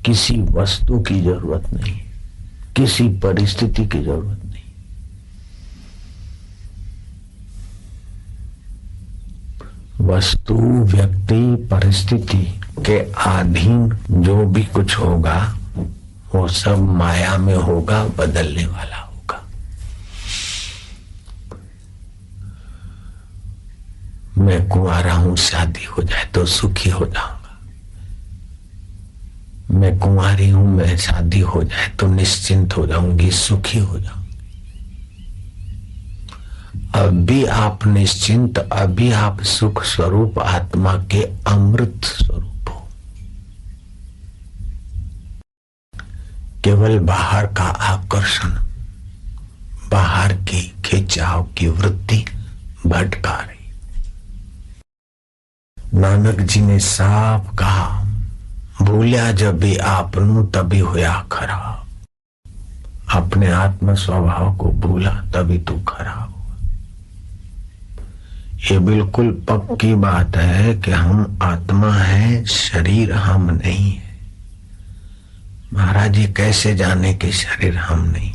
किसी वस्तु की जरूरत नहीं, किसी परिस्थिति की जरूरत नहीं। वस्तु, व्यक्ति, परिस्थिति के अधीन जो भी कुछ होगा वो सब माया में होगा, बदलने वाला होगा। मैं कुंवारा हूं, शादी हो जाए तो सुखी हो जाऊंगा। मैं कुंवारी हूं, मैं शादी हो जाए तो निश्चिंत हो जाऊंगी, सुखी हो जाऊंगी। अभी आप निश्चिंत, अभी आप सुख स्वरूप आत्मा के अमृत स्वरूप हो। केवल बाहर का आकर्षण, बाहर की खिंचाव की वृत्ति भटका रही। नानक जी ने साफ कहा, भूलिया जब भी आपनू तभी होया खराब। अपने आत्म स्वभाव को भूला तभी तू खराब। ये बिल्कुल पक्की बात है कि हम आत्मा है, शरीर हम नहीं है। महाराज जी कैसे जाने कि शरीर हम नहीं?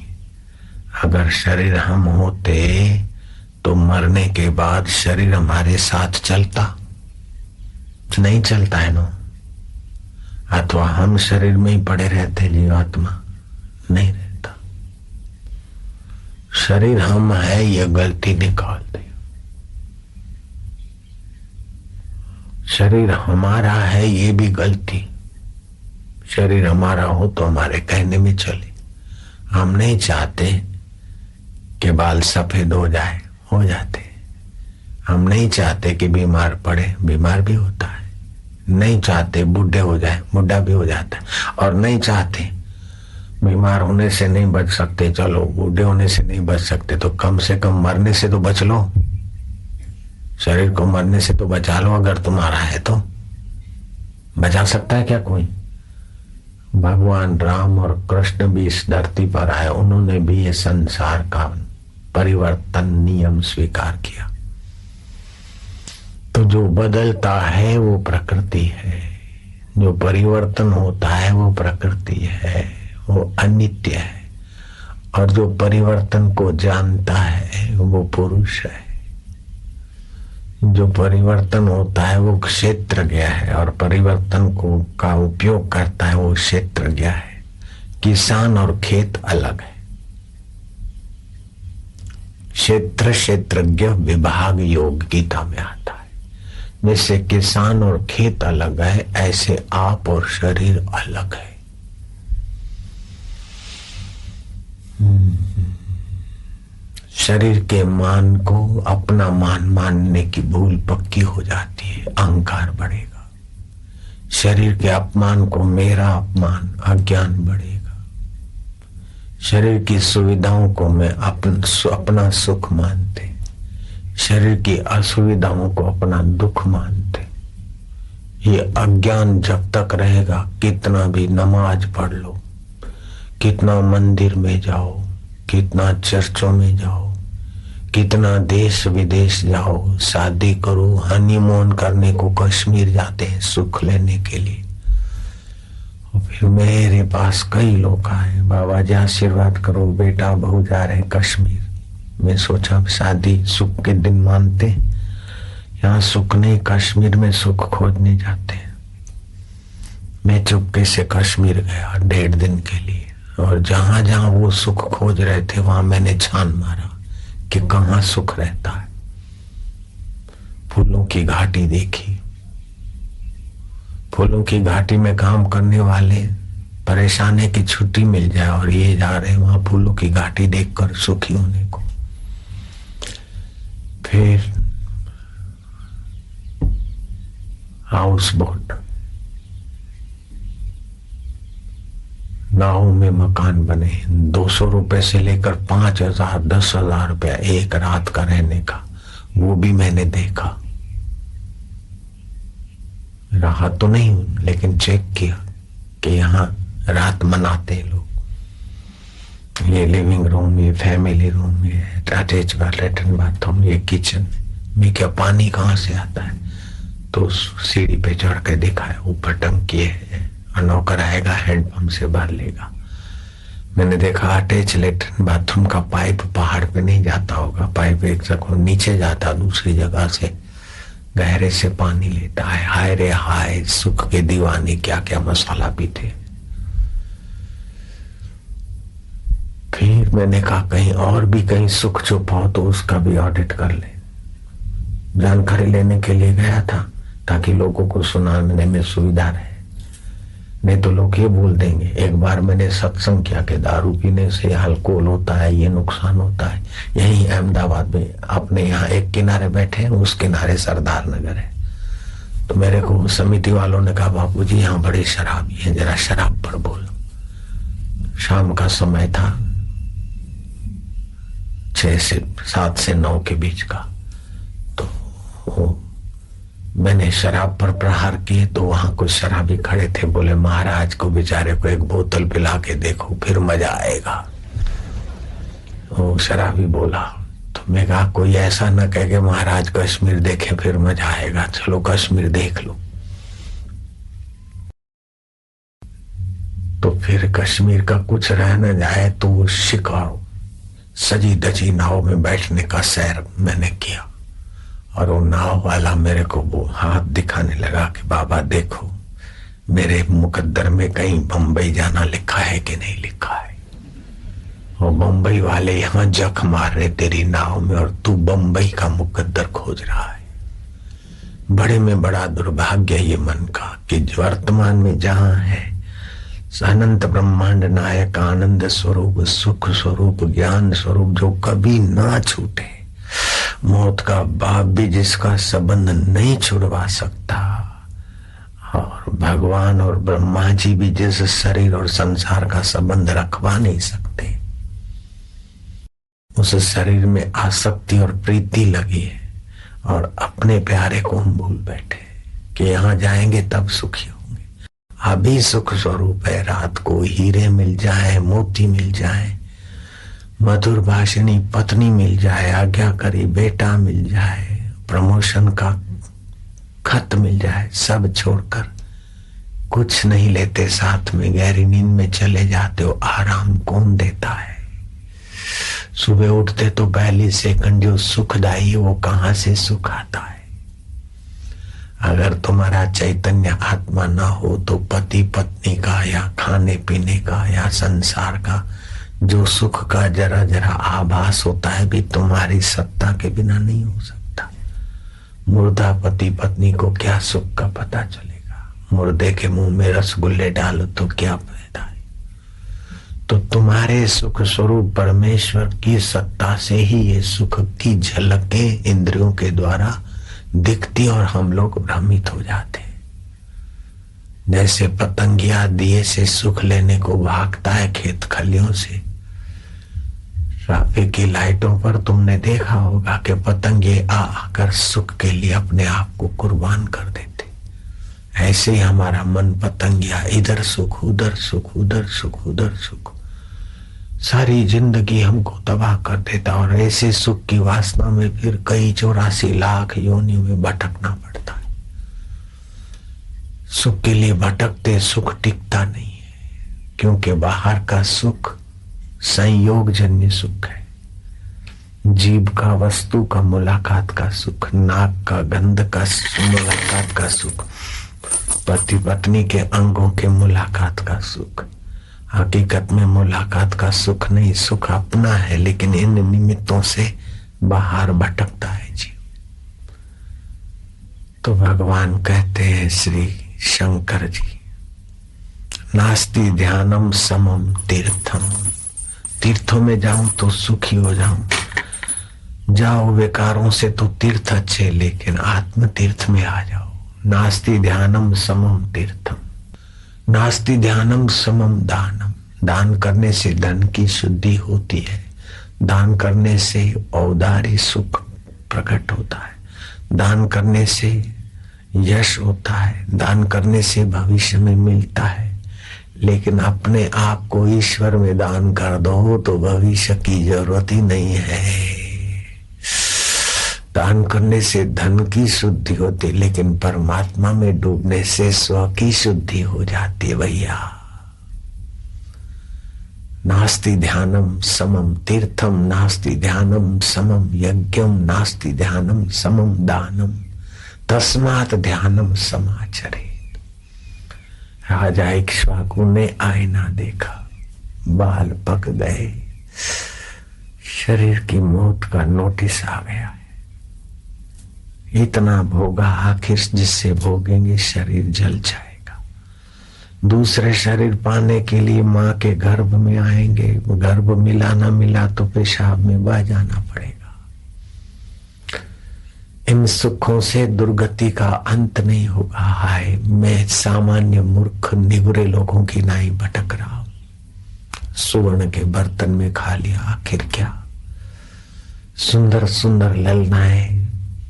अगर शरीर हम होते तो मरने के बाद शरीर हमारे साथ चलता? नहीं चलता है ना। अथवा हम शरीर में ही पड़े रहते, जीवात्मा नहीं रहता। शरीर हम है, यह गलती निकालते। शरीर हमारा है, ये भी गलती। शरीर हमारा हो तो हमारे कहने में चले। हम नहीं चाहते कि बाल सफेद हो जाए, हो जाते। हम नहीं चाहते कि बीमार पड़े, बीमार भी होता है। नहीं चाहते बूढ़े हो जाए, बूढ़ा भी हो जाता है। और नहीं चाहते बीमार होने से नहीं बच सकते, चलो बूढ़े होने से नहीं बच सकते तो कम से कम मरने से तो बच लो। शरीर को मरने से तो बचा लो। अगर तुम्हारा है तो बचा सकता है क्या कोई? भगवान राम और कृष्ण भी इस धरती पर आए, उन्होंने भी ये संसार का परिवर्तन नियम स्वीकार किया। तो जो बदलता है वो प्रकृति है, जो परिवर्तन होता है वो प्रकृति है, वो अनित्य है। और जो परिवर्तन को जानता है वो पुरुष है। जो परिवर्तन होता है वो क्षेत्र गया है, और परिवर्तन को का उपयोग करता है वो क्षेत्र गया है। किसान और खेत अलग है। क्षेत्र क्षेत्रज्ञ विभाग योग गीता में आता है। जैसे किसान और खेत अलग है, ऐसे आप और शरीर अलग है। शरीर के मान को अपना मान मानने की भूल पक्की हो जाती है, अहंकार बढ़ेगा। शरीर के अपमान को मेरा अपमान, अज्ञान बढ़ेगा। शरीर की सुविधाओं को मैं अपना सुख मानते, शरीर की असुविधाओं को अपना दुख मानते। ये अज्ञान जब तक रहेगा, कितना भी नमाज पढ़ लो, कितना मंदिर में जाओ, कितना चर्चों में जाओ, कितना देश विदेश जाओ, शादी करो, हनीमून करने को कश्मीर जाते हैं सुख लेने के लिए। और फिर मेरे पास कई लोग आए, बाबा जी आशीर्वाद करो, बेटा बहू जा रहे कश्मीर। मैं सोचा शादी सुख के दिन मानते, यहाँ सुख नहीं, कश्मीर में सुख खोजने जाते हैं। मैं चुपके से कश्मीर गया 1.5 दिन के लिए, और जहां जहां वो सुख खोज रहे थे वहां मैंने छान मारा कि कहां सुख रहता है। फूलों की घाटी देखी, फूलों की घाटी में काम करने वाले परेशान है कि छुट्टी मिल जाए, और ये जा रहे वहां फूलों की घाटी देखकर सुखी होने को। फिर हाउस बोट, गाँव में मकान बने, 200 रुपए से लेकर 5,000 10,000 रुपया एक रात का रहने का, वो भी मैंने देखा। रहा तो नहीं लेकिन चेक किया कि यहाँ रात मनाते लोग। ये लिविंग रूम, ये फैमिली रूम, ये अटैच लैट्रिन बाथरूम, ये किचन में क्या पानी कहाँ से आता है? तो सीढ़ी पे चढ़ के देखा है, ऊपर टंकी है और नौकर आएगा हैंडपंप से भर लेगा। मैंने देखा अटैच लेटरिन बाथरूम का पाइप पहाड़ पे नहीं जाता होगा, पाइप एक जगह नीचे जाता, दूसरी जगह से गहरे से पानी लेता है। हाय रे हाय, सुख के दीवाने क्या क्या मसाला पीते। फिर मैंने कहा कहीं और भी कहीं सुख छुपा हो तो उसका भी ऑडिट कर ले। जानकारी लेने के लिए गया था ताकि लोगों को सुनाने में सुविधा रहे, नहीं तो लोग ये बोल देंगे। एक बार मैंने सत्संग किया कि दारू पीने से अल्कोहल होता है, ये नुकसान होता है। यही अहमदाबाद में अपने यहाँ एक किनारे बैठे हैं, उस किनारे सरदार नगर है। तो मेरे को समिति वालों ने कहा बापूजी यहाँ बड़े शराबी हैं, जरा शराब पर बोलो। शाम का समय था, 7 से 9 के बीच का। तो मैंने शराब पर प्रहार किए तो वहां कुछ शराबी खड़े थे, बोले महाराज को बेचारे को एक बोतल पिला के देखो फिर मजा आएगा। वो शराबी बोला, तो मैं कहा कोई ऐसा न कहे कि महाराज कश्मीर देखे फिर मजा आएगा, चलो कश्मीर देख लो। तो फिर कश्मीर का कुछ रह न जाए तो वो शिकारो सजी धजी नाव में बैठने का सैर मैंने किया। और वो नाव वाला मेरे को वो हाथ दिखाने लगा कि बाबा देखो मेरे मुकद्दर में कहीं बंबई जाना लिखा है कि नहीं लिखा है। और बंबई वाले यहाँ जख मार रहे तेरी नाव में और तू बंबई का मुकद्दर खोज रहा है। बड़े में बड़ा दुर्भाग्य ये मन का कि वर्तमान में जहां है अनंत ब्रह्मांड नायक आनंद स्वरूप सुख स्वरूप ज्ञान स्वरूप जो कभी ना छूटे, मौत का बाप भी जिसका संबंध नहीं छुड़वा सकता, और भगवान और ब्रह्मा जी भी जिस शरीर और संसार का संबंध रखवा नहीं सकते, उस शरीर में आसक्ति और प्रीति लगी है और अपने प्यारे को हम भूल बैठे कि यहाँ जाएंगे तब सुखी होंगे। अभी सुख स्वरूप है, रात को हीरे मिल जाए, मोती मिल जाए, मधुर भाषिणी पत्नी मिल जाए, आज्ञाकारी बेटा मिल जाए, प्रमोशन का खत मिल जाए, सब छोड़कर कुछ नहीं लेते, साथ में गहरी नींद में चले जाते हो। आराम कौन देता है? सुबह उठते तो पहली सेकंड जो सुखदायी वो कहां से सुख आता है? अगर तुम्हारा चैतन्य आत्मा ना हो तो पति पत्नी का या खाने पीने का या संसार का जो सुख का जरा जरा आभास होता है भी तुम्हारी सत्ता के बिना नहीं हो सकता। मुर्दा पति पत्नी को क्या सुख का पता चलेगा? मुर्दे के मुंह में रसगुल्ले डालो तो क्या फायदा है? तो तुम्हारे सुख स्वरूप परमेश्वर की सत्ता से ही ये सुख की झलकें इंद्रियों के द्वारा दिखती और हम लोग भ्रमित हो जाते। जैसे पतंगिया दिए से सुख लेने को भागता है खेत खलियों से, ट्रैफिक की लाइटों पर तुमने देखा होगा कि पतंगे आकर सुख के लिए अपने आप को कुर्बान कर देते। ऐसे ही हमारा मन पतंगिया, इधर सुख उधर सुख, उधर सुख उधर सुख, सारी जिंदगी हमको तबाह कर देता। और ऐसे सुख की वासना में फिर कई 84 लाख योनियों में भटकना पड़ता है। सुख के लिए भटकते सुख टिकता नहीं है, क्योंकि बाहर का सुख संयोग जन्य सुख है। जीभ का वस्तु का मुलाकात का सुख, नाक का गंध का मुलाकात का सुख, पति पत्नी के अंगों के मुलाकात का सुख। हकीकत में मुलाकात का सुख नहीं, सुख अपना है, लेकिन इन निमित्तों से बाहर भटकता है जीव। तो भगवान कहते हैं श्री शंकर जी, नास्ति ध्यानम समम तीर्थम। तीर्थों में जाऊं तो सुखी हो जाऊं, जाओ विकारों से तो तीर्थ अच्छे, लेकिन आत्म तीर्थ में आ जाओ। नास्ति ध्यानम समम तीर्थम, नास्ति ध्यानम समम दानम। दान करने से धन की शुद्धि होती है, दान करने से औदारी सुख प्रकट होता है, दान करने से यश होता है, दान करने से भविष्य में मिलता है। लेकिन अपने आप को ईश्वर में दान कर दो तो भविष्य की जरूरत ही नहीं है। दान करने से धन की शुद्धि होती, लेकिन परमात्मा में डूबने से स्व की शुद्धि हो जाती है भैया। नास्ति ध्यानम समम तीर्थम, नास्ति ध्यानम समम यज्ञम, नास्ति ध्यानम समम दानम, तस्मात् ध्यानम समाचरेत्। राजा इक्ष्वाकु ने आईना देखा, बाल पक गए, शरीर की मौत का नोटिस आ गया है। इतना भोगा, आखिर जिससे भोगेंगे शरीर जल जाएगा। दूसरे शरीर पाने के लिए माँ के गर्भ में आएंगे, गर्भ मिला ना मिला तो पेशाब में बह जाना पड़ेगा। इन सुखों से दुर्गति का अंत नहीं होगा। हाय, मैं सामान्य मूर्ख निगुरे लोगों की नाई भटक रहा हूं, सुवर्ण के बर्तन में खा लिया, आखिर क्या। सुंदर सुंदर ललनाएं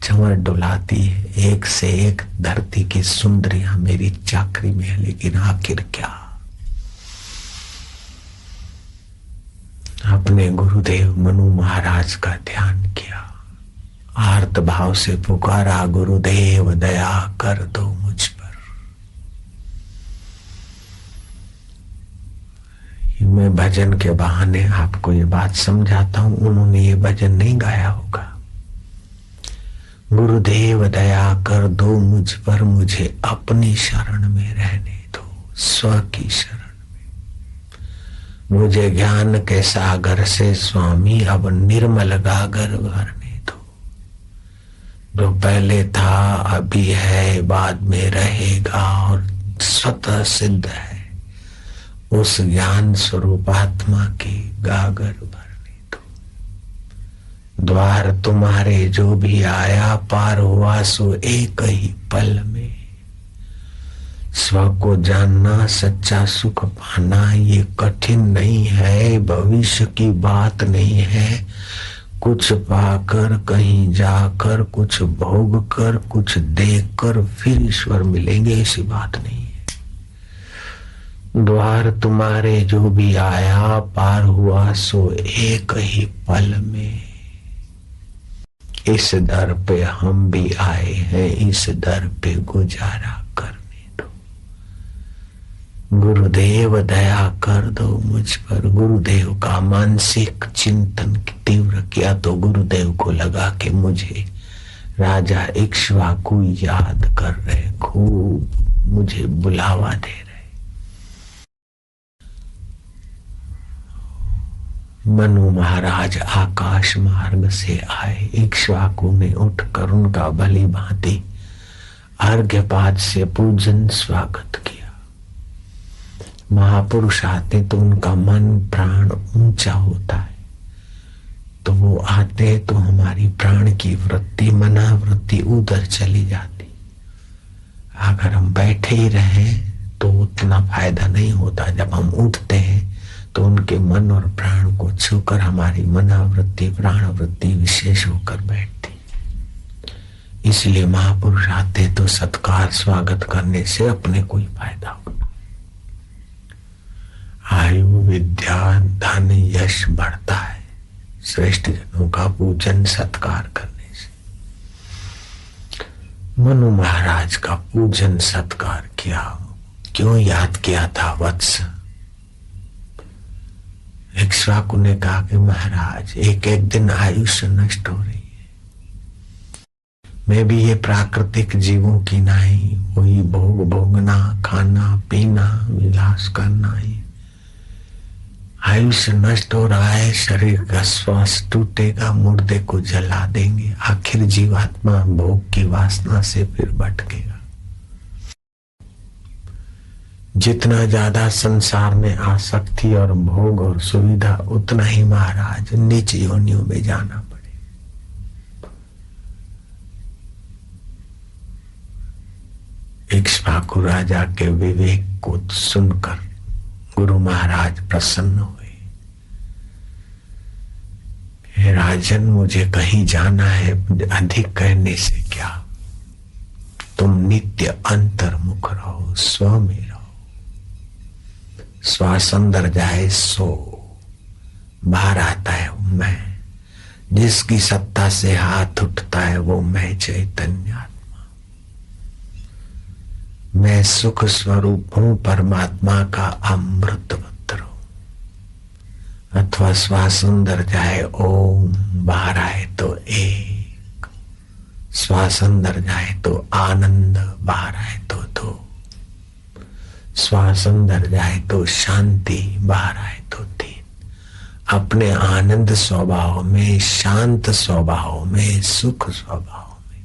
चंवर डुलाती है, एक से एक धरती की सुंदरियां मेरी चाकरी में है, लेकिन आखिर क्या। अपने गुरुदेव मनु महाराज का ध्यान किया, आर्त भाव से पुकारा, गुरुदेव दया कर दो मुझ पर। मैं भजन के बहाने आपको ये बात समझाता हूं, उन्होंने ये भजन नहीं गाया होगा। गुरुदेव दया कर दो मुझ पर, मुझे अपनी शरण में रहने दो, स्व की शरण में। मुझे ज्ञान के सागर से स्वामी अब निर्मल गागर भरने दो। जो पहले था अभी है बाद में रहेगा और स्वतः सिद्ध है, उस ज्ञान स्वरूप आत्मा की गागर भरने दो। द्वार तुम्हारे जो भी आया, पार हुआ सो एक ही पल में। स्व को जानना, सच्चा सुख पाना ये कठिन नहीं है, भविष्य की बात नहीं है। कुछ पाकर, कहीं जाकर, कुछ भोग कर, कुछ देख कर फिर ईश्वर मिलेंगे, ऐसी बात नहीं है। द्वार तुम्हारे जो भी आया, पार हुआ सो एक ही पल में। इस दर पे हम भी आए हैं, इस दर पे गुजारा करने दो। गुरुदेव दया कर दो मुझ पर। गुरुदेव का मानसिक चिंतन तीव्र किया तो गुरुदेव को लगा कि मुझे राजा इक्ष्वाकु याद कर रहे, खूब मुझे बुलावा दे रहे। मनु महाराज आकाश मार्ग से आए। इक्ष्वाकु ने उठकर उनका भली भांति अर्घ्यपात से पूजन स्वागत किया। महापुरुष आते तो उनका मन प्राण ऊंचा होता है, तो वो आते तो हमारी प्राण की वृत्ति, मना वृत्ति उधर चली जाती। अगर हम बैठे ही रहे तो उतना फायदा नहीं होता। जब हम उठते हैं तो उनके मन और प्राण को छूकर हमारी मनावृत्ति, प्राणवृत्ति विशेष होकर बैठती। इसलिए महापुरुष आते तो सत्कार स्वागत करने से अपने कोई फायदा होता। आयु विद्या धन यश बढ़ता है श्रेष्ठ जनों का पूजन सत्कार करने से। मनु महाराज का पूजन सत्कार किया। क्यों याद किया था वत्स? इक्ष्वाकु ने कहा कि महाराज एक एक दिन आयुष्य नष्ट हो रही है, मैं भी ये प्राकृतिक जीवों की नहीं, वही भोग भोगना, खाना पीना, विलास करना ही। आयुष्य नष्ट हो रहा है, शरीर का श्वास टूटेगा, मुर्दे को जला देंगे, आखिर जीवात्मा भोग की वासना से फिर भटकेगा। जितना ज्यादा संसार में आसक्ति और भोग और सुविधा, उतना ही महाराज नीच योनियों में जाना पड़े। इक्ष्वाकु राजा के विवेक को सुनकर गुरु महाराज प्रसन्न हुए। हे राजन, मुझे कहीं जाना है, अधिक कहने से क्या, तुम नित्य अंतर्मुख रहो, स्व में रहो। श्वास अंदर जाए सो बाहर आता है मैं, जिसकी सत्ता से हाथ उठता है वो मैं चैतन्य आत्मा। मैं सुख स्वरूप हूं, परमात्मा का अमृत पत्र हूं। अथवा श्वास अंदर जाए ओम, बाहर आए तो एक। श्वास अंदर जाए तो आनंद, बाहर आए तो दो। श्वास अंदर जाए तो शांति, बाहर आए तो तीन। अपने आनंद स्वभाव में, शांत स्वभाव में, सुख स्वभाव में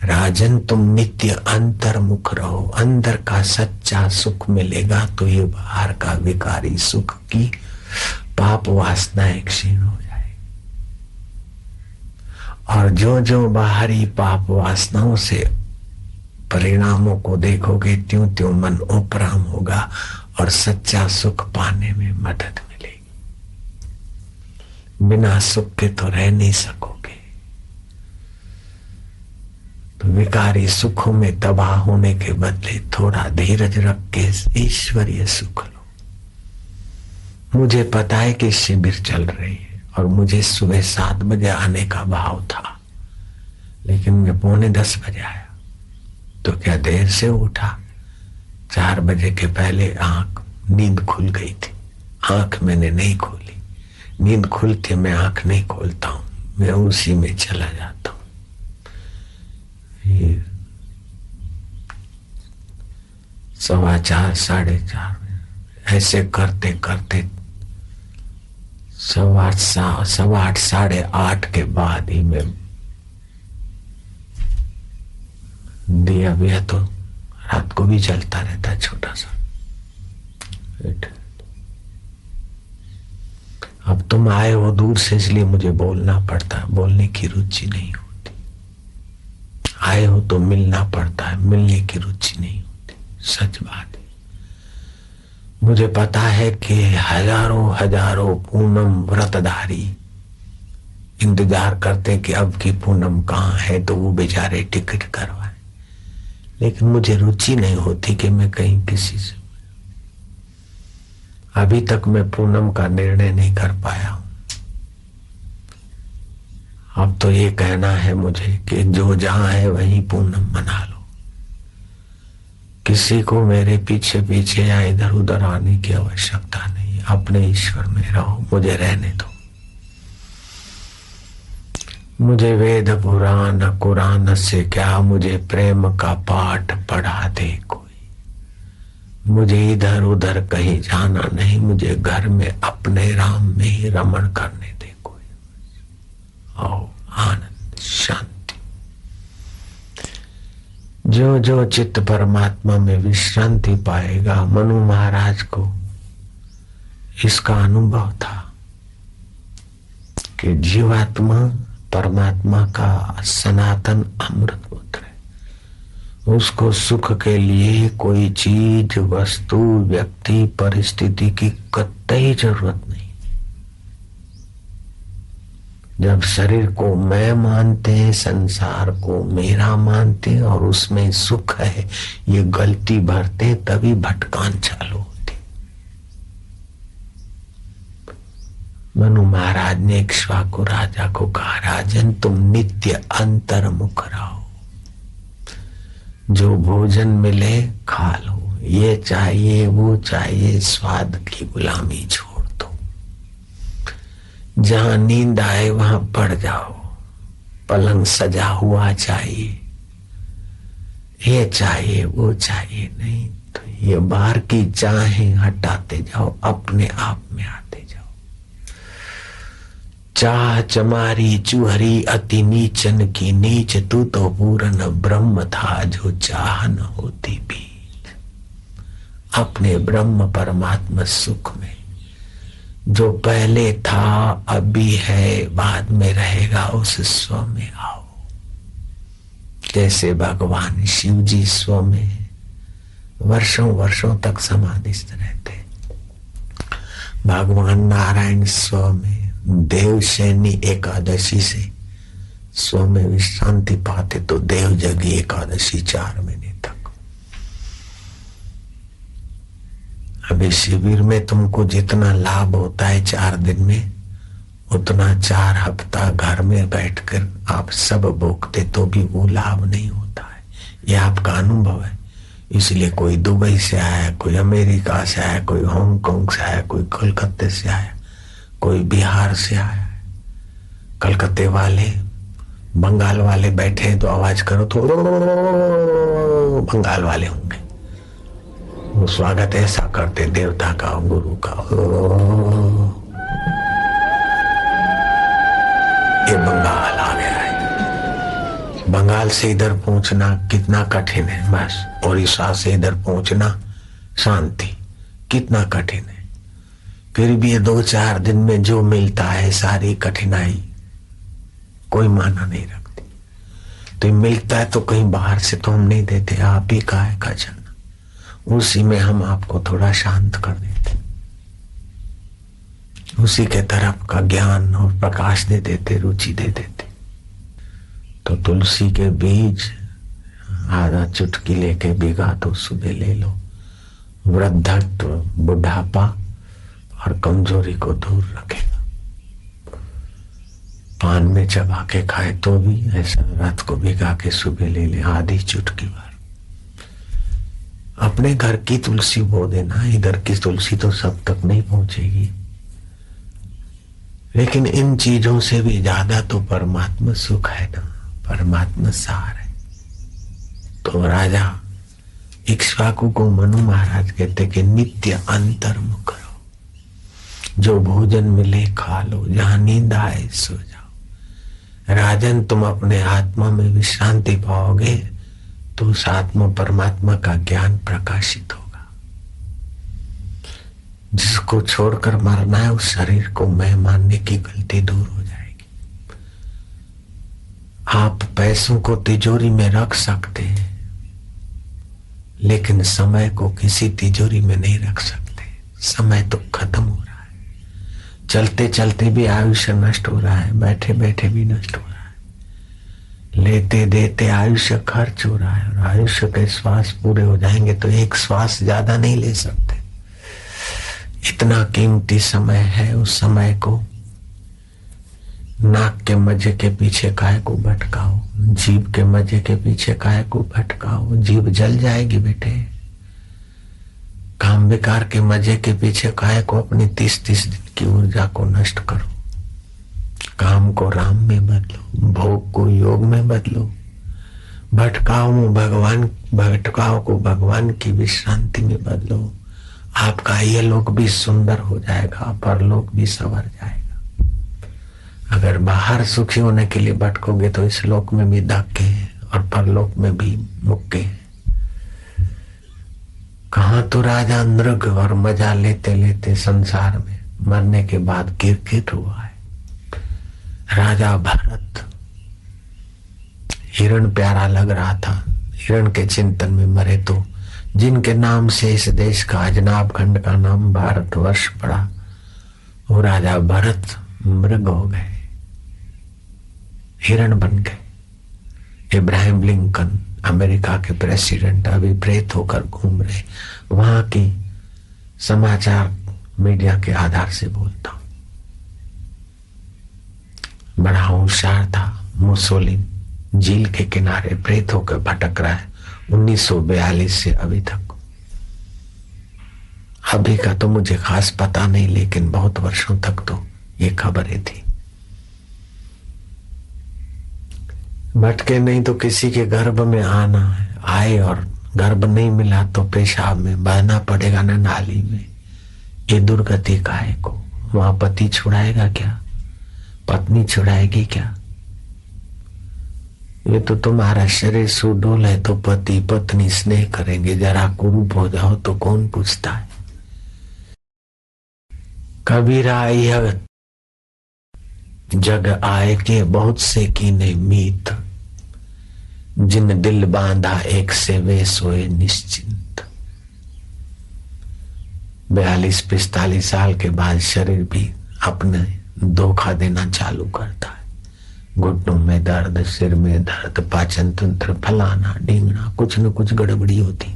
राजन तुम नित्य अंतर्मुख रहो। अंदर का सच्चा सुख मिलेगा तो ये बाहर का विकारी सुख की पाप वासनाएं क्षीण हो जाए। और जो जो बाहरी पाप वासनाओं से परिणामों को देखोगे त्यों त्यों मन उपराम होगा और सच्चा सुख पाने में मदद मिलेगी। बिना सुख के तो रह नहीं सकोगे। तो विकारी सुखों में तबाह होने के बदले थोड़ा धीरज रख के ईश्वरीय सुख लो। मुझे पता है कि शिविर चल रही है और मुझे सुबह 7 बजे आने का भाव था, लेकिन मैं 9:45 बजे आया। तो क्या देर से उठा? 4 बजे के पहले नींद खुल गई थी। आंख मैंने नहीं खोली। नींद खुलती मैं आंख नहीं खोलता हूं, मैं उसी में चला जाता हूं। फिर 4:15, 4:30 ऐसे करते करते 8:15, 8:30 के बाद ही मैं दिया भी है तो रात को भी जलता रहता है छोटा सा। अब तुम आए हो दूर से इसलिए मुझे बोलना पड़ता है, बोलने की रुचि नहीं होती। आए हो तो मिलना पड़ता है, मिलने की रुचि नहीं होती। सच बात है। मुझे पता है कि हजारों हजारों पूनम व्रतधारी इंतजार करते कि अब की पूनम कहाँ है तो वो बेचारे टिकट करवाए, लेकिन मुझे रुचि नहीं होती कि मैं कहीं किसी से। अभी तक मैं पूनम का निर्णय नहीं कर पाया हूं। अब तो ये कहना है मुझे कि जो जहां है वहीं पूनम मना लो। किसी को मेरे पीछे पीछे या इधर उधर आने की आवश्यकता नहीं। अपने ईश्वर में रहो, मुझे रहने दो। मुझे वेद पुराण कुरान से क्या, मुझे प्रेम का पाठ पढ़ा दे कोई। मुझे इधर उधर कहीं जाना नहीं, मुझे घर में अपने राम में ही रमण करने दे कोई। आओ आनंद शांति। जो जो चित्त परमात्मा में विश्रांति पाएगा, मनु महाराज को इसका अनुभव था कि जीवात्मा परमात्मा का सनातन अमृत पुत्र है। उसको सुख के लिए कोई चीज, वस्तु, व्यक्ति, परिस्थिति की कतई जरूरत नहीं। जब शरीर को मैं मानते हैं, संसार को मेरा मानते हैं और उसमें सुख है ये गलती भरते, तभी भटकान चालू होती। मनु महाराज ने इक्ष्वाकु राजा को कहा, राजन तुम नित्य अंतर्मुख रहो। जो भोजन मिले खा लो, ये चाहिए वो चाहिए, स्वाद की गुलामी छोड़ दो। जहां नींद आए वहां पड़ जाओ। पलंग सजा हुआ चाहिए, ये चाहिए वो चाहिए नहीं, तो ये बाहर की चाहें हटाते जाओ, अपने आप में आते जाओ। चाह चमारी चूहरी अति नीचन की नीच, तू तो पूर्ण ब्रह्म था जो चाह न होती बीच। अपने ब्रह्म परमात्मा सुख में जो पहले था, अभी है, बाद में रहेगा, उस स्व में आओ। जैसे भगवान शिव जी स्व में वर्षों वर्षों तक समाधिस्थ रहते, भगवान नारायण स्व में देवशैनी एकादशी से स्व में विश्रांति पाते, तो देव जगी एकादशी 4 महीने तक। अभी शिविर में तुमको जितना लाभ होता है 4 दिन में, उतना 4 हफ्ता घर में बैठकर आप सब भोगते तो भी वो लाभ नहीं होता है। ये आपका अनुभव है। इसलिए कोई दुबई से आया, कोई अमेरिका से आया, कोई हांगकांग से आया, कोई कलकत्ते से आया, कोई बिहार से आया। कलकत्ते वाले, बंगाल वाले बैठे हैं तो आवाज करो तो बंगाल वाले होंगे। वो स्वागत ऐसा करते देवता का, गुरु का। ये बंगाल आ गया है। बंगाल से इधर पहुंचना कितना कठिन है, बस। उड़ीसा से इधर पहुंचना शांति कितना कठिन है। फिर भी ये 2-4 दिन में जो मिलता है, सारी कठिनाई कोई माना नहीं रखती। तो ये मिलता है तो कहीं बाहर से तो हम नहीं देते, आप ही का है खजाना। उसी में हम आपको थोड़ा शांत कर देते, उसी के तरफ का ज्ञान और प्रकाश दे देते, रुचि दे देते। तो तुलसी के बीज आधा चुटकी लेके भिगा तो सुबह ले लो। वृद्धत्व, बुढ़ापा और कमजोरी को दूर रखेगा। पान में चबा के खाए तो भी ऐसा रात को भिगा के सुबह ले ले, आधी चुटकी भर। अपने घर की तुलसी बो देना, इधर की तुलसी तो सब तक नहीं पहुंचेगी। लेकिन इन चीजों से भी ज्यादा तो परमात्मा सुख है ना, परमात्मा सार है। तो राजा इक्ष्वाकु को मनु महाराज कहते कि नित्य अंतर्मुख रहो, जो भोजन मिले खा लो, जहां नींद आए सो जाओ। राजन, तुम अपने आत्मा में विश्रांति पाओगे तो उस आत्मा परमात्मा का ज्ञान प्रकाशित होगा। जिसको छोड़कर मरना है, उस शरीर को मैं मानने की गलती दूर हो जाएगी। आप पैसों को तिजोरी में रख सकते हैं, लेकिन समय को किसी तिजोरी में नहीं रख सकते। समय तो खत्म हो रहा है, चलते चलते भी आयुष्य नष्ट हो रहा है, बैठे बैठे भी नष्ट हो रहा है, लेते देते आयुष्य खर्च हो रहा है। और आयुष्य के श्वास पूरे हो जाएंगे तो एक श्वास ज्यादा नहीं ले सकते। इतना कीमती समय है, उस समय को नाक के मजे के पीछे काहे को भटकाओ, जीभ के मजे के पीछे काहे को भटकाओ। जीभ जल जाएगी बेटे। काम बेकार के मजे के पीछे काहे को अपनी 30-30 दिन की ऊर्जा को नष्ट करो। काम को राम में बदलो, भोग को योग में बदलो, भटकाओ को भगवान की विश्रांति में बदलो। आपका ये लोक भी सुंदर हो जाएगा, परलोक भी संवर जाएगा। अगर बाहर सुखी होने के लिए भटकोगे तो इस लोक में भी धक्के और परलोक में भी मुक्के। कहाँ तो राजा नृग और मजा लेते लेते संसार में मरने के बाद गिरगिट हुआ है। राजा भरत, हिरण प्यारा लग रहा था, हिरण के चिंतन में मरे तो जिनके नाम से इस देश का अजनाब खंड का नाम भारतवर्ष पड़ा, वो राजा भरत मृग हो गए, हिरण बन गए। इब्राहिम लिंकन अमेरिका के प्रेसिडेंट अभी प्रेत होकर घूम रहे। वहां की समाचार मीडिया के आधार से बोलता हूं। बड़ा होशियार था। मुसोलिन झील के किनारे प्रेत होकर भटक रहा है 1942 से अभी तक। अभी का तो मुझे खास पता नहीं, लेकिन बहुत वर्षों तक तो ये खबरें थी। भटके नहीं तो किसी के गर्भ में आना है, आए और गर्भ नहीं मिला तो पेशाब में बहना पड़ेगा ना, नाली में। ये दुर्गति काहे को? वहां पति छुड़ाएगा क्या? पत्नी छुड़ाएगी क्या? ये तो तुम्हारा शरीर सुडोल है तो पति पत्नी स्नेह करेंगे, जरा कुरूप हो जाओ तो कौन पूछता है। कबीरा यह जग आए के बहुत से कीने मीत, जिन दिल बांधा एक से वे सोए निश्चिंत। 42-45 साल के बाद शरीर भी अपने धोखा देना चालू करता है। घुटनों में दर्द, सिर में दर्द, पाचन तंत्र फलाना ढींगना, कुछ न कुछ गड़बड़ी होती।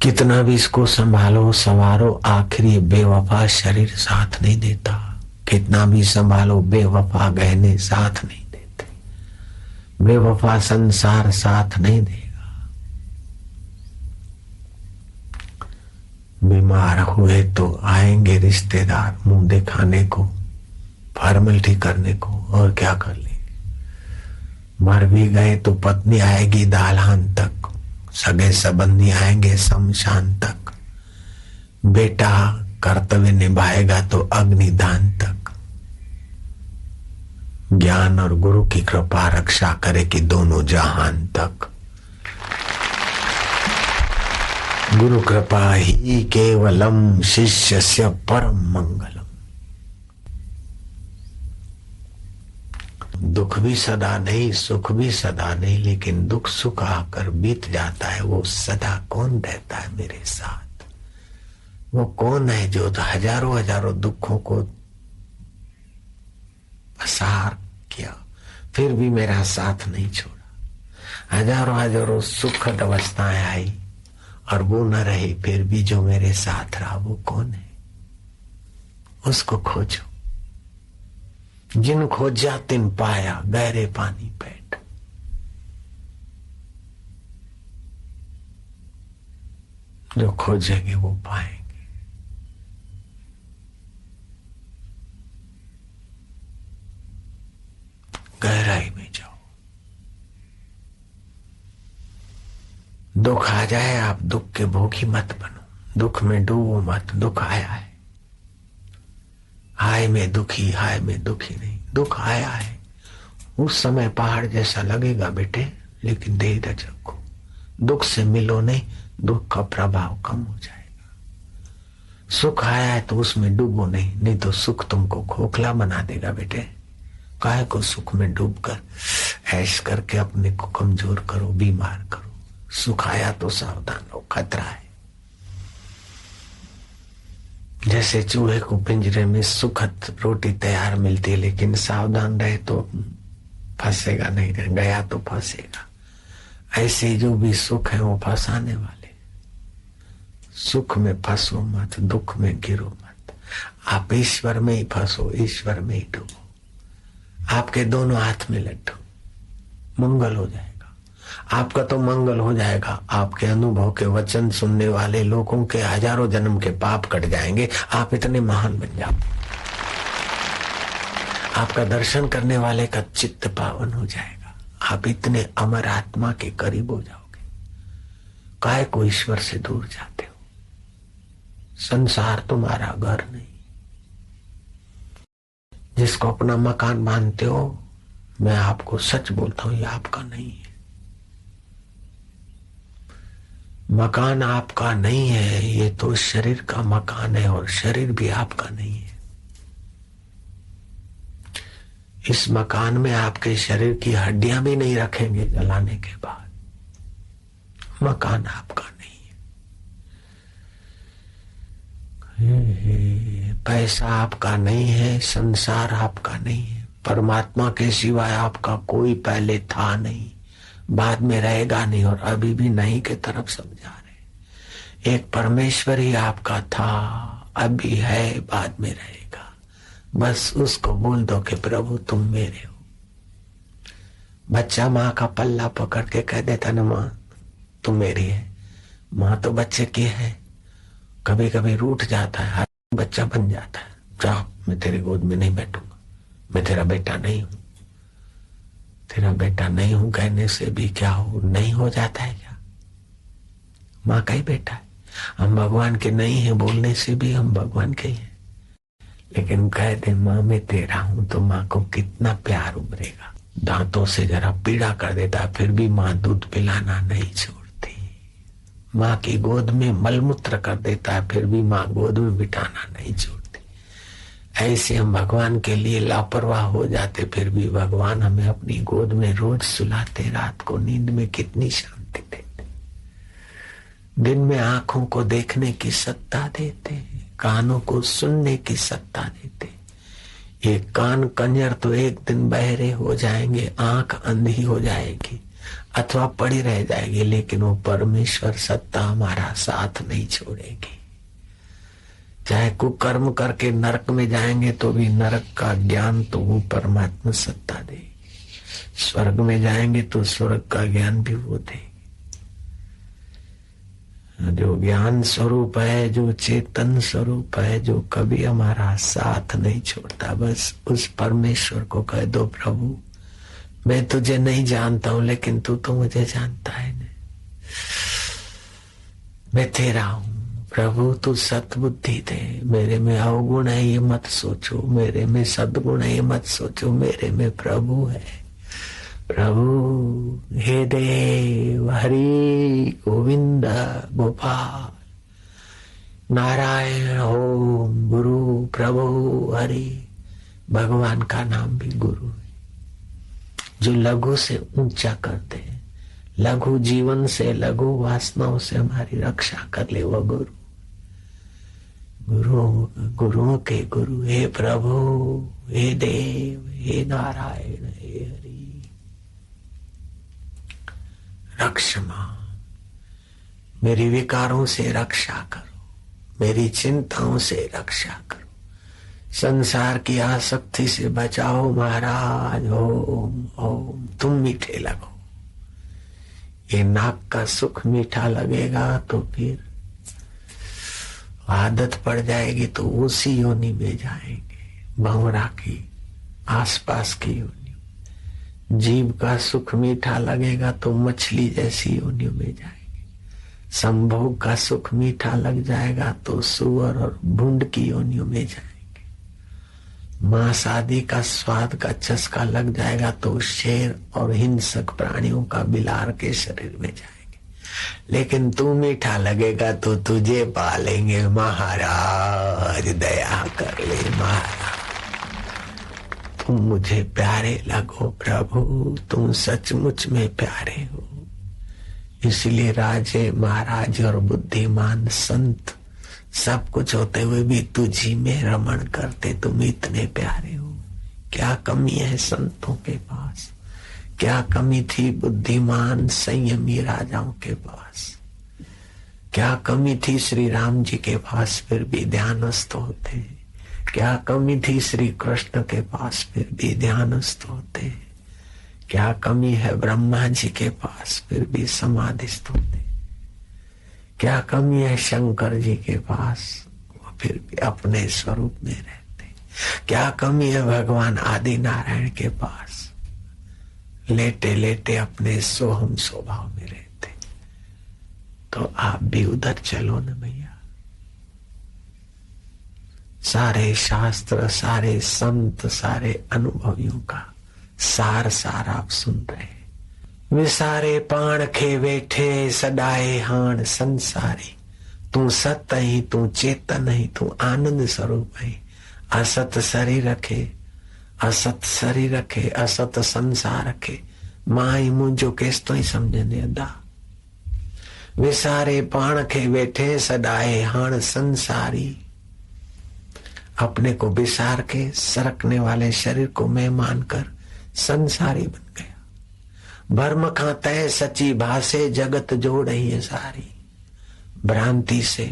कितना भी इसको संभालो संवारो, आखिर ये बेवफा शरीर साथ नहीं देता। कितना भी संभालो बेवफा गहने साथ नहीं देते, बेवफा संसार साथ नहीं देगा। बीमार हुए तो आएंगे रिश्तेदार मुंह दिखाने को, फॉर्मेलिटी करने को, और क्या कर लेंगे। मर भी गए तो पत्नी आएगी दालान तक, सगे संबंधी आएंगे शमशान तक, बेटा कर्तव्य निभाएगा तो अग्निदान तक। ज्ञान और गुरु की कृपा रक्षा करे कि दोनों जहान तक। गुरु कृपा ही केवलम शिष्यस्य परम मंगलम। दुख भी सदा नहीं, सुख भी सदा नहीं, लेकिन दुख सुख आकर बीत जाता है। वो सदा कौन रहता है मेरे साथ? वो कौन है जो हजारों हजारों दुखों को पसार किया फिर भी मेरा साथ नहीं छोड़ा? हजारों हजारों सुखद अवस्थाएं आई और वो न रही, फिर भी जो मेरे साथ रहा वो कौन है? उसको खोजो। जिन खोजा तिन पाया, गहरे पानी पेट। जो खोजेंगे वो पाएंगे। गहराई में जाओ। दुख आ जाए, आप दुख के भोगी मत बनो, दुख में डूबो मत। दुख आया है, हाय में दुखी, हाय में दुखी नहीं। दुख आया है, उस समय पहाड़ जैसा लगेगा बेटे, लेकिन धीरज रखो। दुख से मिलो नहीं, दुख का प्रभाव कम हो जाएगा। सुख आया है तो उसमें डूबो नहीं, नहीं तो सुख तुमको खोखला बना देगा बेटे। काहे को सुख में डूबकर ऐश करके अपने को कमजोर करो, बीमार करो। सुख आया तो सावधान रहो, खतरा है। जैसे चूहे को पिंजरे में सुखद रोटी तैयार मिलती है, लेकिन सावधान रहे तो फंसेगा नहीं, गया तो फंसेगा। ऐसे जो भी सुख है वो फंसाने वाले। सुख में फंसो मत, दुख में गिरो मत। आप ईश्वर में ही फंसो, ईश्वर में ही डूबो। आपके दोनों हाथ में लड्डू, मंगल हो जाएगा। आपका तो मंगल हो जाएगा, आपके अनुभव के वचन सुनने वाले लोगों के हजारों जन्म के पाप कट जाएंगे। आप इतने महान बन जाओ, आपका दर्शन करने वाले का चित्त पावन हो जाएगा। आप इतने अमर आत्मा के करीब हो जाओगे। काहे को ईश्वर से दूर जाते हो? संसार तुम्हारा घर नहीं। जिसको अपना मकान मानते हो, मैं आपको सच बोलता हूं, ये आपका नहीं है। मकान आपका नहीं है, ये तो शरीर का मकान है, और शरीर भी आपका नहीं है। इस मकान में आपके शरीर की हड्डियां भी नहीं रखेंगे जलाने के बाद। मकान आपका नहीं है। पैसा आपका नहीं है, संसार आपका नहीं है। परमात्मा के सिवाय आपका कोई पहले था नहीं, बाद में रहेगा नहीं, और अभी भी नहीं के तरफ सब जा रहे। एक परमेश्वर ही आपका था, अभी है, बाद में रहेगा। बस उसको बोल दो कि प्रभु तुम मेरे हो। बच्चा माँ का पल्ला पकड़ के कह देता ना, माँ तुम मेरी है। माँ तो बच्चे की है, कभी कभी रूठ जाता है, बच्चा बन जाता है। जाओ, मैं तेरी गोद में नहीं बैठूंगा, मैं तेरा बेटा नहीं हूं। तेरा बेटा नहीं हूं कहने से भी क्या हो, नहीं हो जाता है क्या? माँ का ही बेटा है। हम भगवान के नहीं है बोलने से भी हम भगवान के ही हैं। लेकिन कह दे माँ मैं तेरा हूं, तो माँ को कितना प्यार उभरेगा। दांतों से जरा पीड़ा कर देता है, फिर भी माँ दूध पिलाना नहीं छोड़ती। माँ की गोद में मलमूत्र कर देता है, फिर भी माँ गोद में बिठाना नहीं छोड़ती। ऐसे हम भगवान के लिए लापरवाह हो जाते, फिर भी भगवान हमें अपनी गोद में रोज सुलाते, रात को नींद में कितनी शांति देते, दिन में आंखों को देखने की सत्ता देते, कानों को सुनने की सत्ता देते। ये कान कंजर तो एक दिन बहरे हो जाएंगे, आंख अंधी हो जाएगी, अथवा पड़ी रह जाएगी, लेकिन वो परमेश्वर सत्ता हमारा साथ नहीं छोड़ेगी। चाहे कुकर्म करके नरक में जाएंगे तो भी नरक का ज्ञान तो वो परमात्मा सत्ता देगी, स्वर्ग में जाएंगे तो स्वर्ग का ज्ञान भी वो देगी। जो ज्ञान स्वरूप है, जो चेतन स्वरूप है, जो कभी हमारा साथ नहीं छोड़ता, बस उस परमेश्वर को कह दो, प्रभु मैं तुझे नहीं जानता हूं लेकिन तू तो मुझे जानता है ना, मैं तेरा हूं। प्रभु तू सद्बुद्धि दे, मेरे में अवगुण है ये मत सोचो, मेरे में सद्गुण है ये मत सोचो, मेरे में प्रभु है। प्रभु हे देव, हरि गोविंद गोपाल नारायण ओम गुरु प्रभु हरि। भगवान का नाम भी गुरु है, जो लघु से ऊंचा करते हैं, लघु जीवन से, लघु वासनाओं से हमारी रक्षा कर ले वो गुरु। गुरु गुरुओं के गुरु हे प्रभु, हे देव, हे नारायण, हे हरि। रक्षमा, मेरी विकारों से रक्षा करो, मेरी चिंताओं से रक्षा करो, संसार की आसक्ति से बचाओ महाराज। ओम ओम। तुम मीठे लगो, ये नाक का सुख मीठा लगेगा तो फिर आदत पड़ जाएगी तो उसी योनि में जाएंगे, भंवरा की आसपास की योनि। जीव का सुख मीठा लगेगा तो मछली जैसी योनियों में जाएंगे, संभोग का सुख मीठा लग जाएगा तो सुअर और भूंड की योनियों में जाएंगे, मांस आदि का स्वाद का चस्का लग जाएगा तो शेर और हिंसक प्राणियों का बिलार के शरीर में जाएंगे। लेकिन तू मीठा लगेगा तो तुझे पालेंगे महाराज, दया कर ले महाराज। तुम मुझे प्यारे लगो प्रभु, तुम सचमुच में प्यारे हो, इसलिए राजे महाराज और बुद्धिमान संत सब कुछ होते हुए भी तुझी में रमण करते। तुम इतने प्यारे हो, क्या कमी है संतों के पास, क्या कमी थी बुद्धिमान संयमी राजाओं के पास, क्या कमी थी श्री राम जी के पास फिर भी ध्यानस्थ होते, क्या कमी थी श्री कृष्ण के पास फिर भी ध्यानस्थ होते, क्या कमी है ब्रह्मा जी के पास फिर भी समाधिस्थ होते, क्या कमी है शंकर जी के पास वो फिर भी अपने स्वरूप में रहते, क्या कमी है भगवान आदि नारायण के पास लेटे लेटे अपने सोहम स्वभाव में रहते। तो आप भी उधर चलो न भैया। सारे शास्त्र, सारे संत, सारे अनुभवियों का सार सार आप सुन रहे। विसारे पाण खे वेठे सदाए हाण संसारी, तू सत ही, तू चेतन ही, तू आनंद स्वरूप है। असत शरीर रखे, असत शरीर रखे, असत संसार रखे, माई मुंहिंजो केस तो ही समझंदे अदा। विसारे पाण खे वेठे सदाए हाण संसारी, अपने को विसार के सरकने वाले शरीर को मैं मानकर संसारी बन गया। भर्म खां तय सची भासे जगत जोड़ ही है सारी, भ्रांति से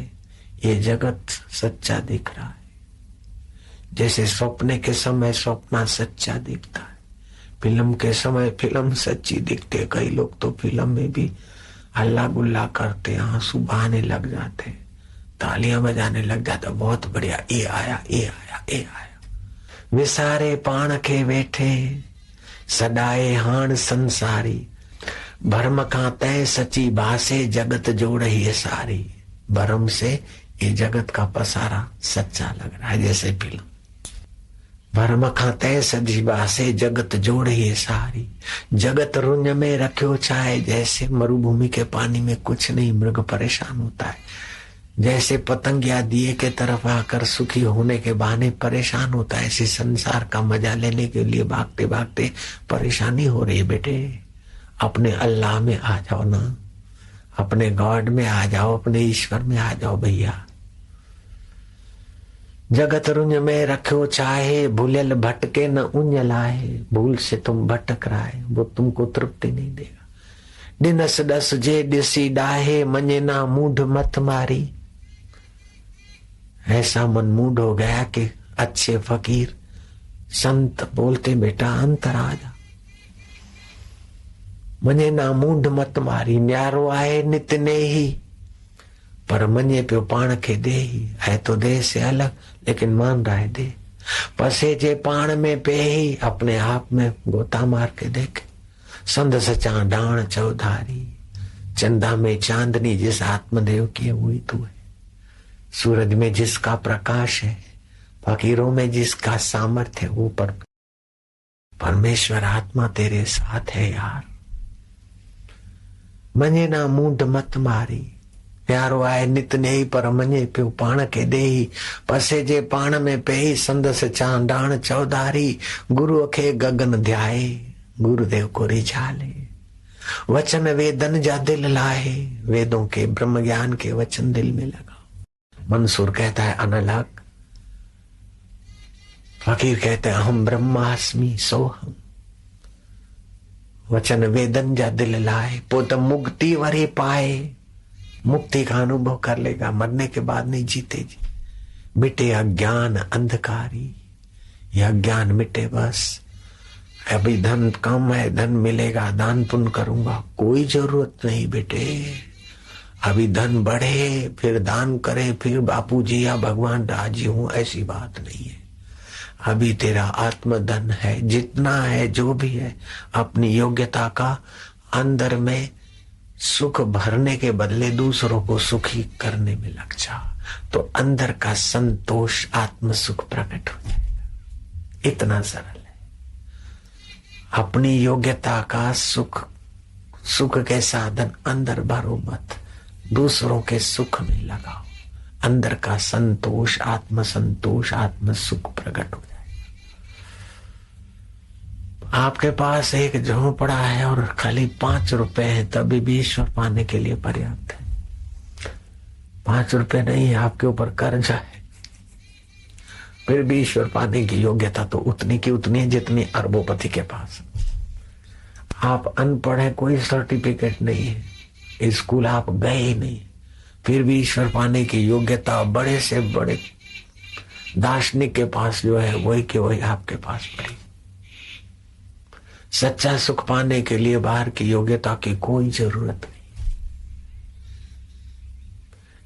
ये जगत सच्चा दिख रहा है। जैसे स्वप्न के समय स्वप्न सच्चा दिखता है, फिल्म के समय फिल्म सच्ची दिखती है। कई लोग तो फिल्म में भी हल्ला गुल्ला करते, आंसू बहाने लग जाते, तालियां बजाने लग जाते, बहुत बढ़िया, ये आया, ये आया, ये आया। विसारे पाण के बैठे सदाए हाण संसारी, भरम खां तय सची भासे जगत जोड़ ही है सारी। भरम से ये जगत का पसारा सच्चा लग रहा है जैसे फिल्म। भरम खां तय सची भासे जगत जोड़ ही है सारी, जगत रुंज में रखियो छाए, जैसे मरुभूमि के पानी में कुछ नहीं, मृग परेशान होता है, जैसे पतंगिया दिए के तरफ आकर सुखी होने के बहाने परेशान होता है, ऐसे संसार का मजा लेने के लिए भागते भागते परेशानी हो रही है। बेटे अपने अल्लाह में आ जाओ ना, अपने गॉड में आ जाओ, अपने ईश्वर में आ जाओ भैया। जगत रुंज में रखो चाहे, भूलेल भटके न उंज लाए, भूल से तुम भटक रहा है वो तुमको तृप्ति नहीं देगा। दिनस दस जे दिसी डाहे मने ना मूढ़ मत मारी। ऐसा मन मूढ़ हो गया कि अच्छे फकीर संत बोलते बेटा अंतर आ जा, मने ना मूढ़ मत मारी। न्यारो आए नित ने ही पर मने प्यो पाण के दे ही। है तो देह से अलग लेकिन मान रहा है दे। पसे जे पाण में पे ही अपने आप में गोता मार के देखे। संद सचा डाण चौधारी, चंदा में चांदनी जिस आत्मदेव की है वही तू है। सूरज में जिसका प्रकाश है, फकीरों में जिसका सामर्थ्य है, वो परमेश्वर आत्मा तेरे साथ है यार। मने ना मूंढ मत मारी, प्यारो आए नित ने ही पर मने प्यो पाण के दे ही। पसे जे पाण में पे ही संदस चांडाण चौधारी। गुरु अखे गगन ध्याए, गुरुदेव को रिझाले। वचन वेदन जा दिल लाए, वेदों के ब्रह्म ज्ञान के वचन दिल में लगाओ। मंसूर कहता है अनलग, फकीर कहते हैं हम ब्रह्मास्मि सोहम। वचन वेदन जा दिल लाए, पोत मुक्ति वरी पाए। मुक्ति का अनुभव कर लेगा, मरने के बाद नहीं जीते जी। मिटे अज्ञान अंधकारी, यह अज्ञान मिटे बस। अभी धन कम है, धन मिलेगा, दान पुण्य करूंगा, कोई जरूरत नहीं बेटे। अभी धन बढ़े फिर दान करे, फिर बापूजी या भगवान राजी हूं, ऐसी बात नहीं है। अभी तेरा आत्मधन है, जितना है जो भी है, अपनी योग्यता का अंदर में सुख भरने के बदले दूसरों को सुखी करने में लग जा, तो अंदर का संतोष आत्म सुख प्रकट हो जाएगा। इतना सरल है। अपनी योग्यता का सुख के साधन अंदर भरो मत, दूसरों के सुख में लगाओ। अंदर का संतोष, आत्म संतोष, आत्म सुख प्रकट हो जाएगा। आपके पास एक झोंपड़ा है और खाली 5 रुपए है, तभी भी ईश्वर पाने के लिए पर्याप्त है। 5 रुपए नहीं है, आपके ऊपर कर्जा है, फिर भी ईश्वर पाने की योग्यता तो उतनी की उतनी है जितनी अरबोपति के पास। आप अनपढ़ हैं, कोई सर्टिफिकेट नहीं है, स्कूल आप गए ही नहीं, फिर भी ईश्वर पाने की योग्यता बड़े से बड़े दार्शनिक के पास जो है वही के वही आपके पास पड़ी। सच्चा सुख पाने के लिए बाहर की योग्यता की कोई जरूरत नहीं।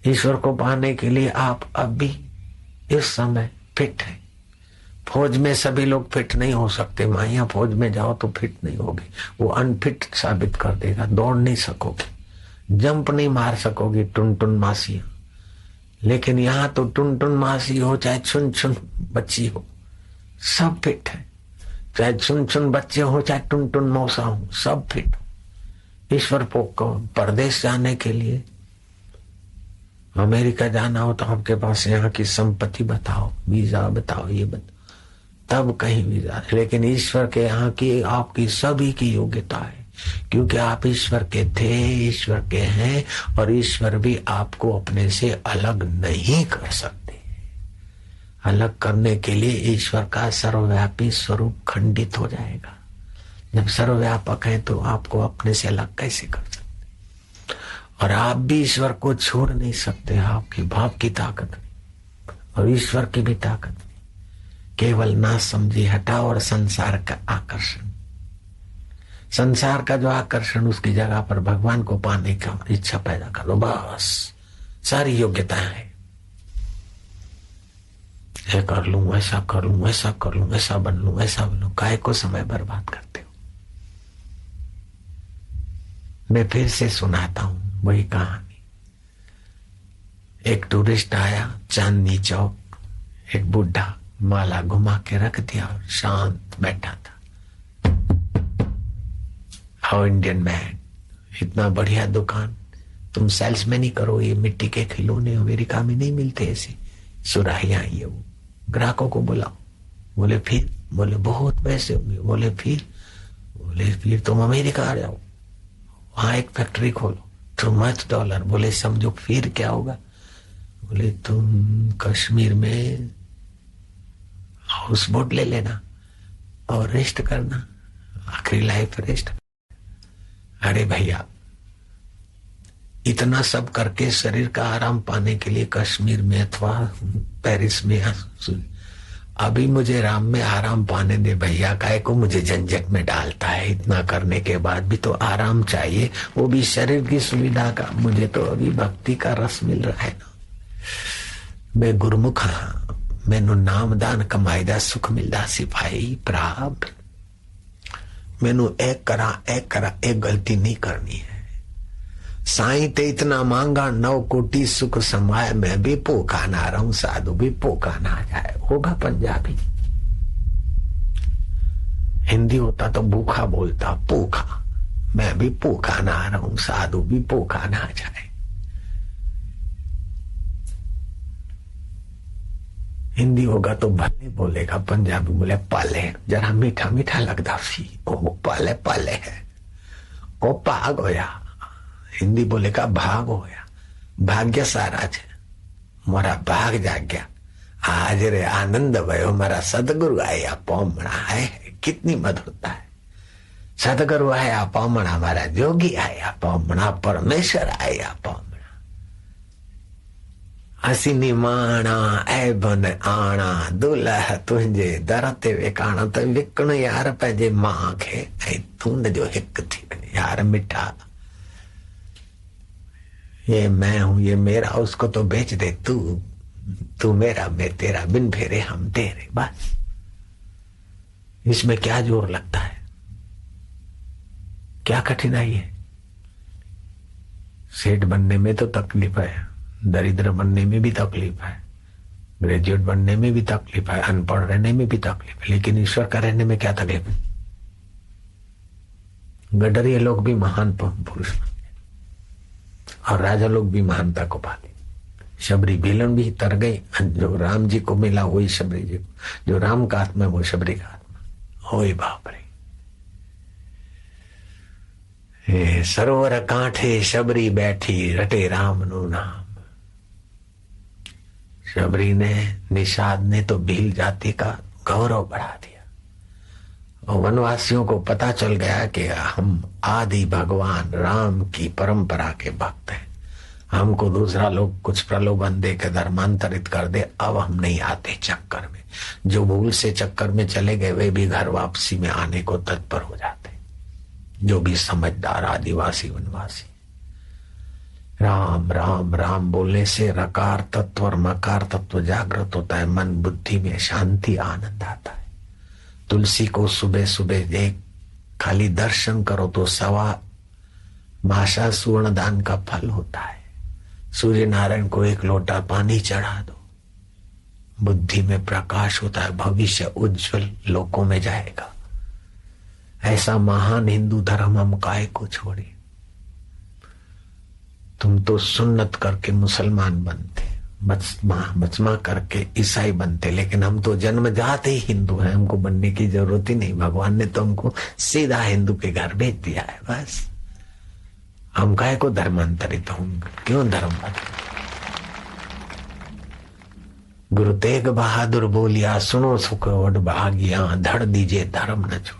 ईश्वर को पाने के लिए आप अभी इस समय फिट है। फौज में सभी लोग फिट नहीं हो सकते, माइया फौज में जाओ तो फिट नहीं होगी, वो अनफिट साबित कर देगा। दौड़ नहीं सकोगी, जंप नहीं मार सकोगी, टुन मासी। लेकिन यहाँ तो टुन मासी हो चाहे छुन छुन बच्ची हो, सब फिट है। चाहे छुन छुन बच्चे हो चाहे टुन मौसा हो, सब फिट हो। ईश्वर को परदेश जाने के लिए, अमेरिका जाना हो तो आपके पास यहाँ की संपत्ति बताओ, वीजा बताओ, ये बताओ, तब कहीं वीजा। लेकिन ईश्वर के यहाँ की आपकी सभी की योग्यता है, क्योंकि आप ईश्वर के थे, ईश्वर के हैं, और ईश्वर भी आपको अपने से अलग नहीं कर सकते। अलग करने के लिए ईश्वर का सर्वव्यापी स्वरूप खंडित हो जाएगा। जब सर्वव्यापक है तो आपको अपने से अलग कैसे कर सकते? और आप भी ईश्वर को छोड़ नहीं सकते। आपकी भाव की ताकत नहीं और ईश्वर की भी ताकत नहीं। केवल ना समझी हटाओ और संसार का आकर्षण, संसार का जो आकर्षण, उसकी जगह पर भगवान को पाने का इच्छा पैदा करो, बस सारी योग्यताएं हैं। ये कर लूं, ऐसा कर लूं, ऐसा कर लूं, ऐसा बन लूं, ऐसा बन लूं, काहे को समय बर्बाद करते हो? मैं फिर से सुनाता हूं वही कहानी। एक टूरिस्ट आया चांदनी चौक, एक बुढ़ा माला घुमा के रख दिया और शांत बैठा था। हाउ इंडियन मैन, इतना बढ़िया दुकान, तुम सेल्समैन ही करो, ये मिट्टी के खिलौने अमेरिका में नहीं मिलते ऐसे, सुराहियां ये वो। ग्राहकों को बुलाओ, बोले फिर, बोले बहुत पैसे होंगे, बोले फिर तुम अमेरिका आ जाओ, वहां एक फैक्ट्री खोलो, टू मच $, बोले समझो फिर क्या होगा? बोले तुम कश्मीर में हाउस बोट ले लेना और रेस्ट करना, आखिरी लाइफ रेस्ट। अरे भैया इतना सब करके शरीर का आराम पाने के लिए कश्मीर में अथवा पेरिस में अभी मुझे राम में आराम पाने दे भैया, काहे को मुझे झंझट में डालता है। इतना करने के बाद भी तो आराम चाहिए, वो भी शरीर की सुविधा का। मुझे तो अभी भक्ति का रस मिल रहा है ना। मैं गुरमुख हाँ, मैनू नामदान कमाई दा सुख मिलदा सिपाही प्राप्त। मैनू एक करा एक गलती नहीं करनी है। साईं ते इतना मांगा 9 कोटि सुख समाये, मैं भी भूखा ना रहूं साधु भी भूखा ना जाए। होगा पंजाबी, हिंदी होता तो भूखा बोलता, भूखा मैं भी भूखा ना रहूं साधु भी भूखा ना जाए। हिंदी होगा तो भले बोलेगा, पंजाबी बोले पाले, जरा मीठा मीठा लगता सी। ओ पाले पाले है, ओ पाग होया। हिंदी बोलेगा भाग होया, भाग्य सारा है, मोरा भाग जाग्या आज रे आनंद भयो, मारा सदगुरु आया पौमणा है। कितनी मधुरता है। सदगुरु आया पौमणा, मारा जोगी आया पौमणा, परमेश्वर आया पौमणा। हसीनी माणा ऐ बन आना, दुल्हा तुंहिंजे दर ते विकाणा। तो विकण यार पंहिंजे मां खे, ऐं तूं जो हिक थी वञे यार मिठा। ये मैं हूं, ये मेरा, उसको तो बेच दे तू मेरा मैं तेरा, बिन फेरे हम तेरे। बस इसमें क्या जोर लगता है, क्या कठिनाई है। सेठ बनने में तो तकलीफ है, दरिद्र बनने में भी तकलीफ है, ग्रेजुएट बनने में भी तकलीफ है, अनपढ़ रहने में भी तकलीफ है, लेकिन ईश्वर का रहने में क्या तकलीफ है। गडरिये लोग भी महान पुरुष और राजा लोग भी महानता को पाते। शबरी भीलन भी तर गई, जो राम जी को मिला वही शबरी जी को, जो राम का आत्मा वो शबरी का आत्मा। ओए बाप रे, सरोवर कांठे शबरी बैठी, रटे राम नु नाम। शबरी ने, निषाद ने तो भील जाति का गौरव बढ़ा दिया। और वनवासियों को पता चल गया कि हम आदि भगवान राम की परंपरा के भक्त हैं। हमको दूसरा लोग कुछ प्रलोभन दे के धर्मांतरित कर दे, अब हम नहीं आते चक्कर में। जो भूल से चक्कर में चले गए वे भी घर वापसी में आने को तत्पर हो जाते, जो भी समझदार आदिवासी वनवासी। राम राम राम बोलने से रकार तत्व और मकार तत्व जागृत होता है, मन बुद्धि में शांति आनंद आता है। तुलसी को सुबह सुबह देख, खाली दर्शन करो तो 1.25 मासा स्वर्ण दान का फल होता है। सूर्य नारायण को 1 लोटा पानी चढ़ा दो, बुद्धि में प्रकाश होता है, भविष्य उज्जवल लोकों में जाएगा। ऐसा महान हिंदू धर्म हम काहे को छोड़े। तुम तो सुन्नत करके मुसलमान बनते, बचमा करके ईसाई बनते, लेकिन हम तो जन्मजात ही हिंदू हैं, हमको बनने की जरूरत ही नहीं। भगवान ने तो हमको सीधा हिंदू के घर भेज दिया है। बस हम काहे को धर्मांतरित होंगे, क्यों धर्म बदले। गुरु तेग बहादुर बोलिया, सुनो सुख वड भागिया, धड़ दीजिए धर्म न छोड़िए।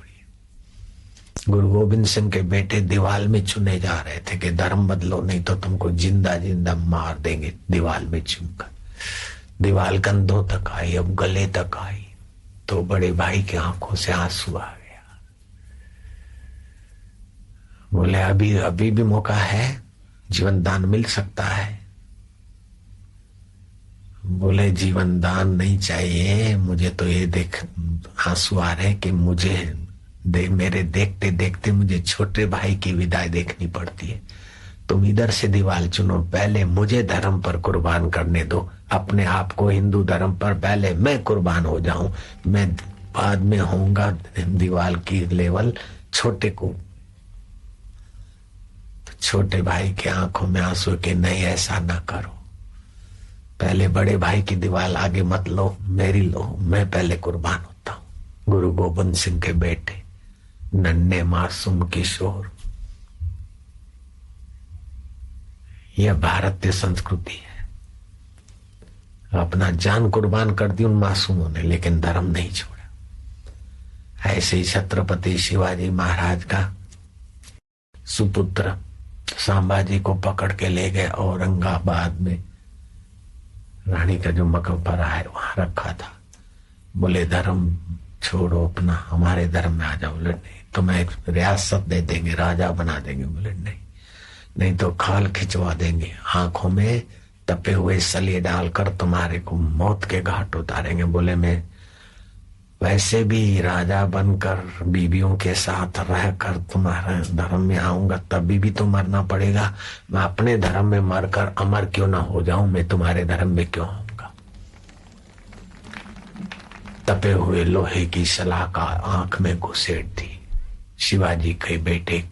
गुरु गोविंद सिंह के बेटे दीवाल में चुने जा रहे थे कि धर्म बदलो नहीं तो तुमको जिंदा जिंदा मार देंगे। दीवाल में चुनकर दीवाल कंधों तक आई, अब गले तक आई, तो बड़े भाई की आंखों से आंसू आ गया। बोले अभी भी मौका है, जीवन दान मिल सकता है। बोले जीवन दान नहीं चाहिए मुझे, तो ये देख आंसू आ रहे कि मुझे मेरे देखते देखते मुझे छोटे भाई की विदाई देखनी पड़ती है। तुम इधर से दीवार चुनो, पहले मुझे धर्म पर कुर्बान करने दो, अपने आप को हिंदू धर्म पर पहले मैं कुर्बान हो जाऊं, मैं बाद में होऊंगा दीवार की लेवल छोटे को। तो छोटे भाई की आंखों में आंसू के नहीं, ऐसा ना करो, पहले बड़े भाई की दीवार आगे मत लो, मेरी लो, मैं पहले कुर्बान होता हूं। गुरु गोविंद सिंह के बेटे नन्हे मासूम किशोर, यह भारतीय संस्कृति है। अपना जान कुर्बान कर दी उन मासूमों ने, लेकिन धर्म नहीं छोड़ा। ऐसे ही छत्रपति शिवाजी महाराज का सुपुत्र संभाजी को पकड़ के ले गए औरंगाबाद में। रानी का जो मकबरा है वहां रखा था। बोले धर्म छोड़ो अपना, हमारे धर्म में आ जाओ। बोले नहीं, तुम्हें रियासत दे देंगे, राजा बना देंगे। बोले नहीं तो खाल खिंचवा देंगे, आंखों में तपे हुए सलिए डालकर तुम्हारे को मौत के घाट उतारेंगे। बोले मैं वैसे भी राजा बनकर बीबियों के साथ रहकर तुम्हारे धर्म में आऊंगा, तभी भी तो मरना पड़ेगा। मैं अपने धर्म में मरकर अमर क्यों ना हो जाऊं, मैं तुम्हारे धर्म में क्यों आऊंगा। तपे हुए लोहे की सलाखा आंख में घुसेड़ दी। शिवाजी के बेटे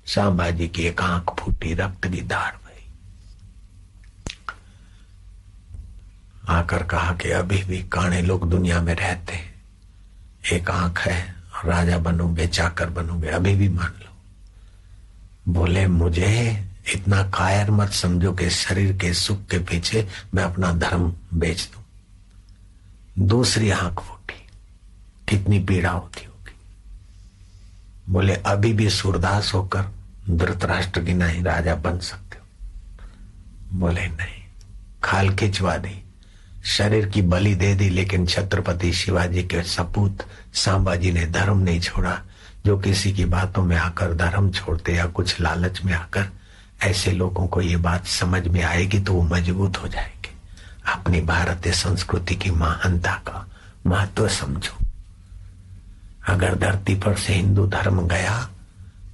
संभाजी की एक आंख फूटी, रक्त की धार बही। आकर कहा कि अभी भी काणे लोग दुनिया में रहते हैं, एक आंख है, राजा बनोगे चाकर बनोगे, अभी भी मान लो। बोले मुझे इतना कायर मत समझो कि शरीर के सुख के पीछे मैं अपना धर्म बेच दूं। दूसरी आंख फूटी, कितनी पीड़ा होती होगी। बोले अभी भी सूरदास होकर धृतराष्ट्र की नहीं राजा बन सकते हो। बोले नहीं, खाल खिंचवा दी, शरीर की बलि दे दी, लेकिन छत्रपति शिवाजी के सपूत संभाजी ने धर्म नहीं छोड़ा। जो किसी की बातों में आकर धर्म छोड़ते या कुछ लालच में आकर, ऐसे लोगों को ये बात समझ में आएगी तो वो मजबूत हो जाएंगे। अपनी भारतीय संस्कृति की महानता का महत्व समझो। अगर धरती पर से हिंदू धर्म गया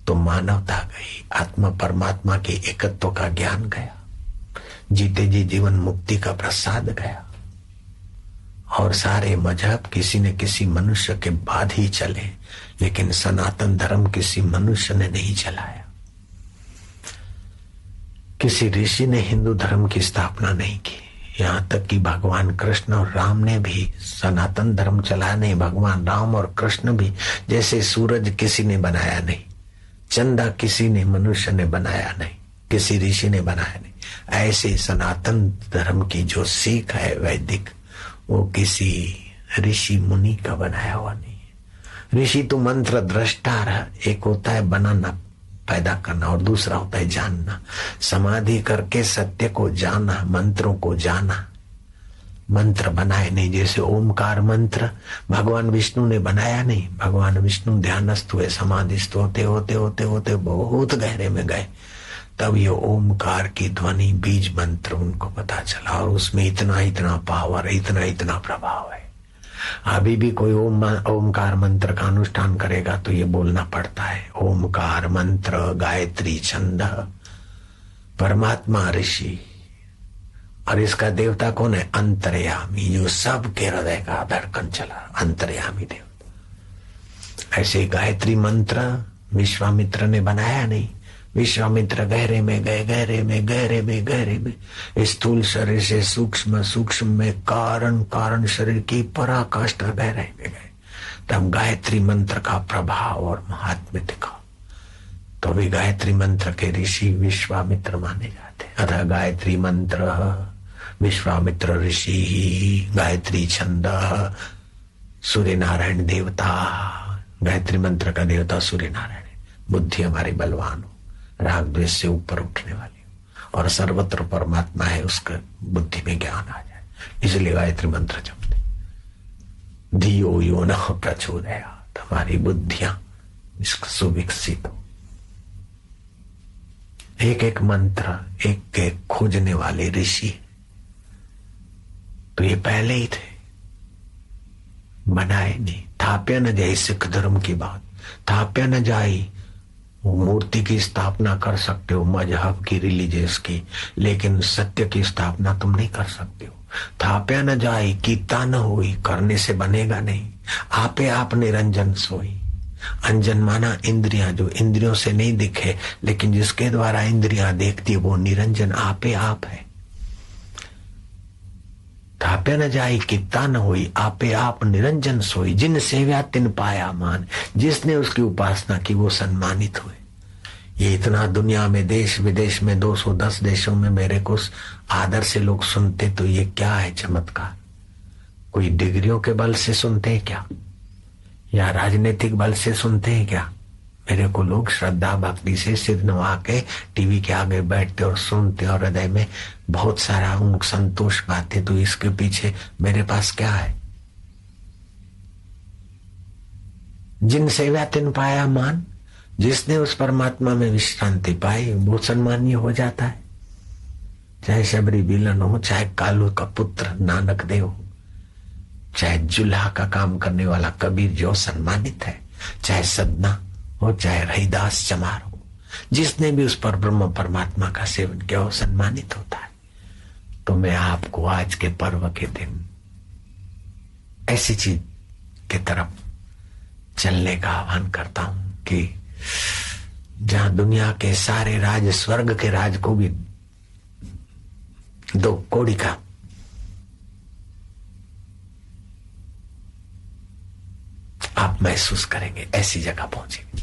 तो मानवता गई, आत्मा परमात्मा के एकत्व का ज्ञान गया, जीते जी जीवन मुक्ति का प्रसाद गया। और सारे मजहब किसी न किसी मनुष्य के बाद ही चले, लेकिन सनातन धर्म किसी मनुष्य ने नहीं चलाया। किसी ऋषि ने हिंदू धर्म की स्थापना नहीं की। यहाँ तक कि भगवान कृष्ण और राम ने भी सनातन धर्म चलाया नहीं। भगवान राम और कृष्ण भी, जैसे सूरज किसी ने बनाया नहीं, चंदा किसी ने मनुष्य ने बनाया नहीं, किसी ऋषि ने बनाया नहीं, ऐसे सनातन धर्म की जो सीख है वैदिक, वो किसी ऋषि मुनि का बनाया हुआ नहीं है। ऋषि तो मंत्र दृष्टा है, एक होता है बनाना पैदा करना और दूसरा होता है जानना। समाधि करके सत्य को जाना, मंत्रों को जाना। मंत्र बनाए नहीं, जैसे ओमकार मंत्र भगवान विष्णु ने बनाया नहीं। भगवान विष्णु ध्यानस्थ हुए, समाधिस्थ होते होते होते होते बहुत गहरे में गए, तब ये ओमकार की ध्वनि बीज मंत्र उनको पता चला, और उसमें इतना इतना पावर, इतना इतना प्रभाव है। अभी भी कोई ओमकार मंत्र का अनुष्ठान करेगा तो ये बोलना पड़ता है, ओमकार मंत्र, गायत्री छंद, परमात्मा ऋषि। और इसका देवता कौन है? अंतर्यामी, जो सबके हृदय का धड़कन चला, अंतर्यामी देवता। ऐसे गायत्री मंत्र विश्वामित्र ने बनाया नहीं। विश्वामित्र गहरे में गए, गहरे में गहरे में गहरे में, स्थूल शरीर से सूक्ष्म, सूक्ष्म में कारण, कारण शरीर की पराकाष्ठा गहराई में गए। तब गायत्री मंत्र का प्रभाव और महात्म्य दिखा। तो भी गायत्री मंत्र के ऋषि विश्वामित्र माने जाते। अतः गायत्री मंत्र विश्वामित्र ऋषि, गायत्री छंद सूर्य नारायण देवता। गायत्री मंत्र का देवता सूर्य नारायण है। बुद्धि हमारी बलवान हो, राग द्वेष से ऊपर उठने वाली हो, और सर्वत्र परमात्मा है, उसका बुद्धि में ज्ञान आ जाए। इसलिए गायत्री मंत्र जपते। धियो यो न प्रचोदयात्, हमारी बुद्धियां सुविकसित हो। एक एक मंत्र एक एक खोजने वाले ऋषि, तो ये पहले ही थे, बनाए नहीं। थाप्या न जाए सिख धर्म की बात, थाप्या न जाए। वो मूर्ति की स्थापना कर सकते हो, मजहब की, रिलीजियस की, लेकिन सत्य की स्थापना तुम नहीं कर सकते हो। थाप्या न जाए कीता न होई, करने से बनेगा नहीं। आपे आप निरंजन सोई। अंजन माना इंद्रियां, जो इंद्रियों से नहीं दिखे लेकिन जिसके द्वारा इंद्रियां देखती है, वो निरंजन आपे आप है। थाप्या न जाई कित्ता न होई, आपे आप निरंजन सोई। जिन सेव्या तिन पाया मान, जिसने उसकी उपासना की वो सम्मानित हुए। ये इतना दुनिया में, देश विदेश में, 210 देशों में मेरे को आदर से लोग सुनते, तो ये क्या है चमत्कार? कोई डिग्रियों के बल से सुनते हैं क्या, या राजनीतिक बल से सुनते हैं क्या? मेरे को लोग श्रद्धा भक्ति से सिर नवा के टीवी के आगे बैठते और सुनते और हृदय में बहुत सारा उनको संतोष पाते, तो इसके पीछे मेरे पास क्या है? जिन सेवा तिन पाया मान, जिसने उस परमात्मा में विश्रांति पाई वो सम्मानीय हो जाता है। चाहे शबरी बिलन हो, चाहे कालू का पुत्र नानक देव हो, चाहे जुल्हा का काम करने वाला कबीर जो सम्मानित है, चाहे सदना हो, चाहे रहीदास चमार हो, जिसने भी उस पर ब्रह्म परमात्मा का सेवन किया वो सम्मानित होता है। तो मैं आपको आज के पर्व के दिन ऐसी चीज की तरफ चलने का आह्वान करता हूं कि जहां दुनिया के सारे राज, स्वर्ग के राज को भी दो कौड़ी का आप महसूस करेंगे, ऐसी जगह पहुंचेंगे।